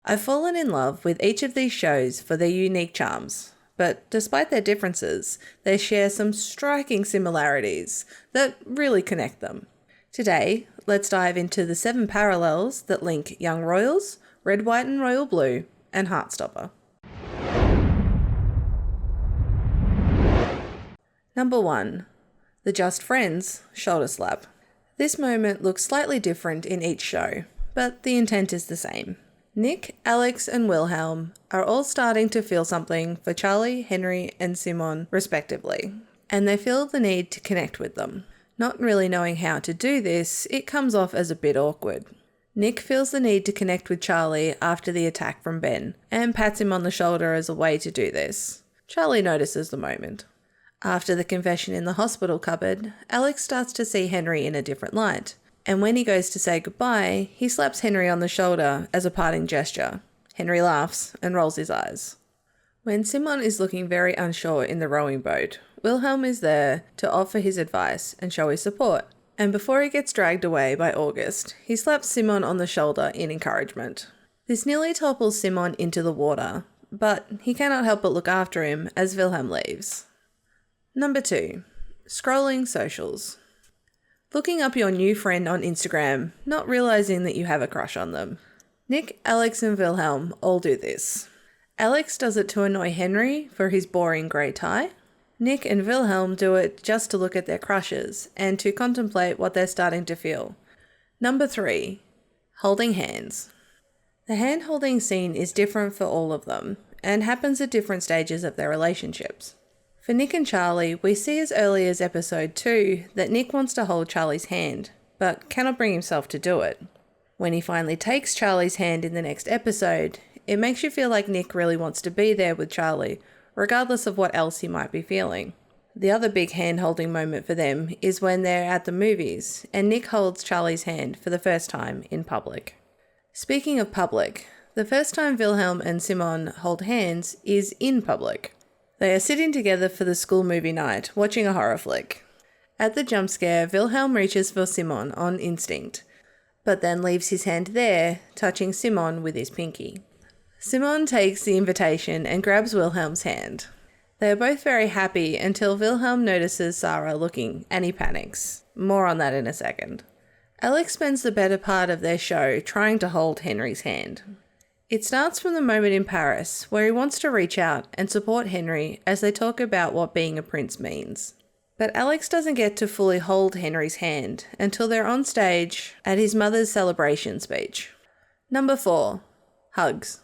I've fallen in love with each of these shows for their unique charms, but despite their differences, they share some striking similarities that really connect them. Today, let's dive into the 7 parallels that link Young Royals, Red, White and Royal Blue, and Heartstopper. Number 1. The Just Friends shoulder slap. This moment looks slightly different in each show, but the intent is the same. Nick, Alex and Wilhelm are all starting to feel something for Charlie, Henry and Simon respectively, and they feel the need to connect with them. Not really knowing how to do this, it comes off as a bit awkward. Nick feels the need to connect with Charlie after the attack from Ben, and pats him on the shoulder as a way to do this. Charlie notices the moment. After the confession in the hospital cupboard, Alex starts to see Henry in a different light, and when he goes to say goodbye, he slaps Henry on the shoulder as a parting gesture. Henry laughs and rolls his eyes. When Simon is looking very unsure in the rowing boat, Wilhelm is there to offer his advice and show his support, and before he gets dragged away by August, he slaps Simon on the shoulder in encouragement. This nearly topples Simon into the water, but he cannot help but look after him as Wilhelm leaves. Number 2. Scrolling socials. Looking up your new friend on Instagram, not realising that you have a crush on them. Nick, Alex and Wilhelm all do this. Alex does it to annoy Henry for his boring grey tie. Nick and Wilhelm do it just to look at their crushes and to contemplate what they're starting to feel. Number 3. Holding hands. The hand-holding scene is different for all of them and happens at different stages of their relationships. For Nick and Charlie, we see as early as episode 2 that Nick wants to hold Charlie's hand, but cannot bring himself to do it. When he finally takes Charlie's hand in the next episode, it makes you feel like Nick really wants to be there with Charlie, regardless of what else he might be feeling. The other big hand-holding moment for them is when they're at the movies, and Nick holds Charlie's hand for the first time in public. Speaking of public, the first time Wilhelm and Simon hold hands is in public. They are sitting together for the school movie night, watching a horror flick. At the jump scare, Wilhelm reaches for Simon on instinct, but then leaves his hand there, touching Simon with his pinky. Simon takes the invitation and grabs Wilhelm's hand. They are both very happy until Wilhelm notices Sarah looking, and he panics. More on that in a second. Alex spends the better part of their show trying to hold Henry's hand. It starts from the moment in Paris where he wants to reach out and support Henry as they talk about what being a prince means. But Alex doesn't get to fully hold Henry's hand until they're on stage at his mother's celebration speech. Number 4. Hugs.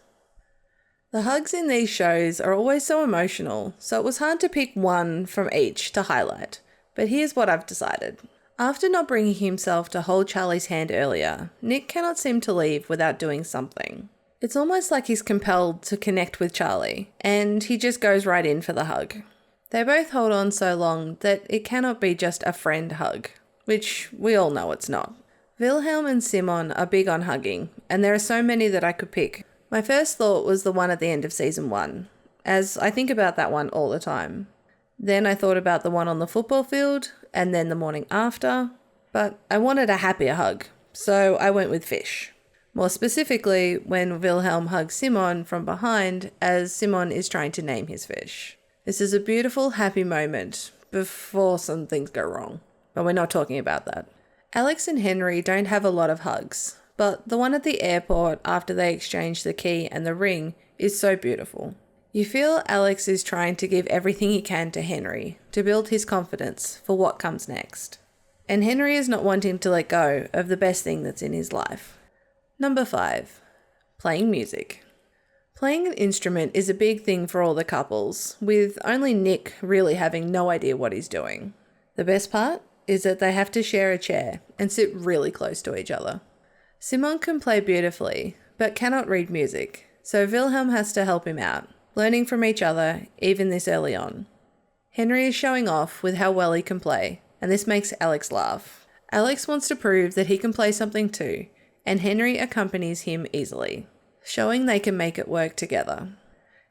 The hugs in these shows are always so emotional, so it was hard to pick one from each to highlight. But here's what I've decided. After not bringing himself to hold Charlie's hand earlier, Nick cannot seem to leave without doing something. It's almost like he's compelled to connect with Charlie, and he just goes right in for the hug. They both hold on so long that it cannot be just a friend hug, which we all know it's not. Wilhelm and Simon are big on hugging, and there are so many that I could pick. My first thought was the one at the end of season 1, as I think about that one all the time. Then I thought about the one on the football field, and then the morning after, but I wanted a happier hug, so I went with fish. More specifically, when Wilhelm hugs Simon from behind as Simon is trying to name his fish. This is a beautiful, happy moment before some things go wrong, but we're not talking about that. Alex and Henry don't have a lot of hugs, but the one at the airport after they exchange the key and the ring is so beautiful. You feel Alex is trying to give everything he can to Henry to build his confidence for what comes next. And Henry is not wanting to let go of the best thing that's in his life. Number 5. Playing music. Playing an instrument is a big thing for all the couples, with only Nick really having no idea what he's doing. The best part is that they have to share a chair and sit really close to each other. Simon can play beautifully, but cannot read music, so Wilhelm has to help him out, learning from each other even this early on. Henry is showing off with how well he can play, and this makes Alex laugh. Alex wants to prove that he can play something too, and Henry accompanies him easily, showing they can make it work together.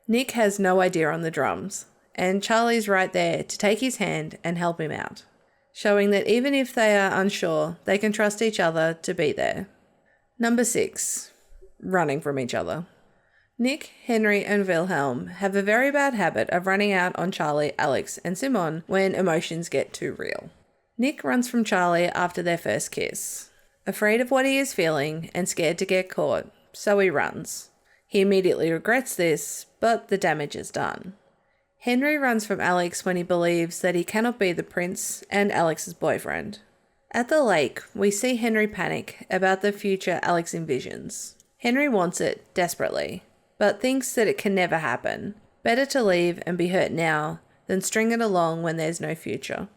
Nick has no idea on the drums, and Charlie's right there to take his hand and help him out, showing that even if they are unsure, they can trust each other to be there. Number 6. Running from each other. Nick, Henry, and Wilhelm have a very bad habit of running out on Charlie, Alex, and Simon when emotions get too real. Nick runs from Charlie after their first kiss, afraid of what he is feeling and scared to get caught, so he runs. He immediately regrets this, but the damage is done. Henry runs from Alex when he believes that he cannot be the prince and Alex's boyfriend. At the lake, we see Henry panic about the future Alex envisions. Henry wants it desperately, but thinks that it can never happen. Better to leave and be hurt now than string it along when there's no future.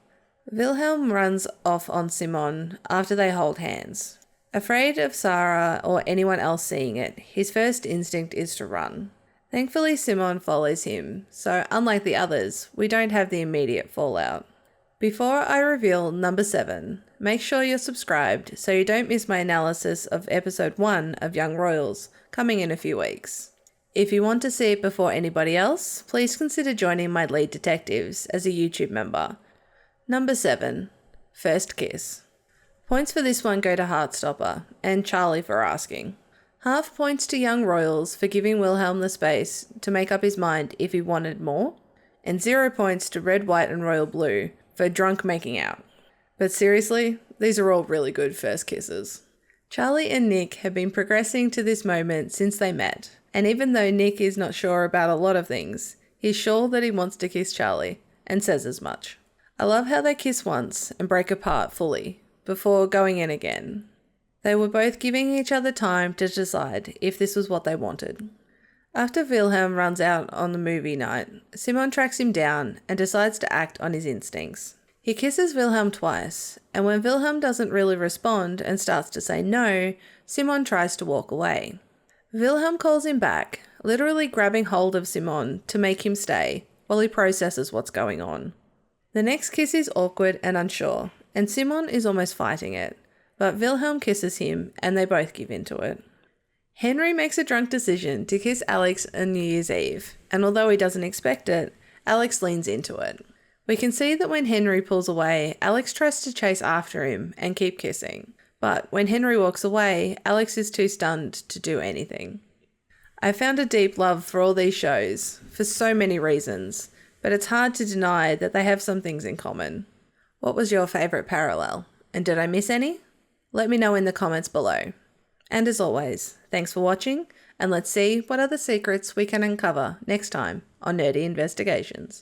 Wilhelm runs off on Simon after they hold hands. Afraid of Sarah or anyone else seeing it, his first instinct is to run. Thankfully, Simon follows him, so unlike the others, we don't have the immediate fallout. Before I reveal number 7, make sure you're subscribed so you don't miss my analysis of episode 1 of Young Royals, coming in a few weeks. If you want to see it before anybody else, please consider joining my lead detectives as a YouTube member. Number 7, First Kiss. Points for this one go to Heartstopper and Charlie for asking. Half points to Young Royals for giving Wilhelm the space to make up his mind if he wanted more, and 0 points to Red, White and Royal Blue for drunk making out. But seriously, these are all really good first kisses. Charlie and Nick have been progressing to this moment since they met, and even though Nick is not sure about a lot of things, he's sure that he wants to kiss Charlie, and says as much. I love how they kiss once and break apart fully, before going in again. They were both giving each other time to decide if this was what they wanted. After Wilhelm runs out on the movie night, Simon tracks him down and decides to act on his instincts. He kisses Wilhelm twice, and when Wilhelm doesn't really respond and starts to say no, Simon tries to walk away. Wilhelm calls him back, literally grabbing hold of Simon to make him stay while he processes what's going on. The next kiss is awkward and unsure, and Simon is almost fighting it, but Wilhelm kisses him and they both give into it. Henry makes a drunk decision to kiss Alex on New Year's Eve, and although he doesn't expect it, Alex leans into it. We can see that when Henry pulls away, Alex tries to chase after him and keep kissing. But when Henry walks away, Alex is too stunned to do anything. I found a deep love for all these shows, for so many reasons, but it's hard to deny that they have some things in common. What was your favourite parallel? And did I miss any? Let me know in the comments below. And as always, thanks for watching, and let's see what other secrets we can uncover next time on Nerdy Investigations.